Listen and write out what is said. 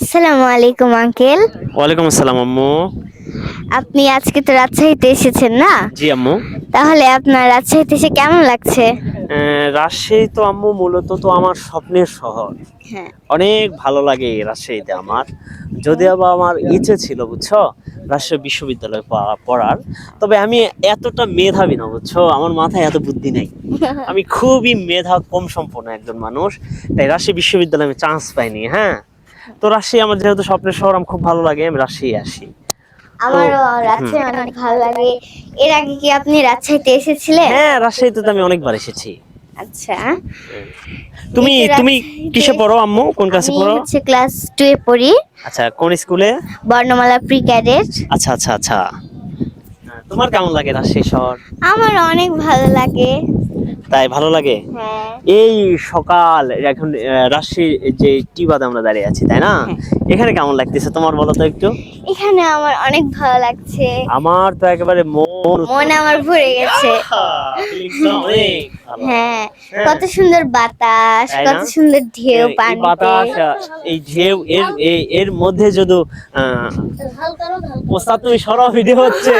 আসসালামু আলাইকুম আঙ্কেল। ওয়ালাইকুম আসসালাম আম্মু। আপনি আজকে তো রাজশাহীতে এসেছেন না? জি আম্মু। তাহলে আপনার রাজশাহীতে এসে কেমন লাগছে? রাজশাহী তো আম্মু মূলত তো আমার স্বপ্নের শহর। হ্যাঁ। অনেক ভালো লাগে এই রাজশাহীতে আমার। যদিও বা আমার ইচ্ছে ছিল বুঝছো রাজশাহী বিশ্ববিদ্যালয়ে পড়ার, তবে আমি এতটা মেধাবী না বুঝছো, আমার মাথায় এত বুদ্ধি নেই। আমি খুবই মেধা কম সম্পন্ন একজন মানুষ, তাই রাজশাহী বিশ্ববিদ্যালয়ে আমি চান্স পাইনি। হ্যাঁ, তো রাজশাহী আমার যেহেতু স্বপ্নের শহর, আমার খুব ভালো লাগে, আমি রাজশাহী আসি। তো আমারও হুম, রাজশাহী অনেক ভালো লাগে। এর আগে কি আপনি রাজশাহীতে এসেছিলেন? হ্যাঁ রাজশাহীতে তো আমি অনেকবার এসেছি। আচ্ছা। তুমি এই যে তুমি রাজশাহীতে কিসে পড়ো আম্মু, কোন ক্লাসে আমি পড়ো? হচ্ছে ক্লাস 2 এ পড়ি, আচ্ছা, কোন স্কুলে? বর্ণমালা প্রি ক্যাডেট। আচ্ছা আচ্ছা আচ্ছা। তোমার কেমন লাগে রাজশাহী শহর? আমার অনেক ভালো লাগে। তাই ভালো লাগে। হ্যাঁ। এই সকাল এখন রাজশাহী যে টি বাদে আমরা দাঁড়িয়ে আছি তাই না, হ্যাঁ, এখানে কেমন লাগতেছে তোমার বলো তো একটু। এখানে আমার অনেক ভালো লাগছে। আমার তো একেবারে মন মন উৎফুল্ল। আমার ভরে গেছে। feelings টা অনেক ভালো। হ্যাঁ, হ্যাঁ, কত সুন্দর বাতাস, তাই কত না? সুন্দর ঢেউ এই পানিতে। বাতাস, এই ঢেউ, এর মধ্যে যদি প্রস্তাব তুমি সরাও, ভিডিও হচ্ছে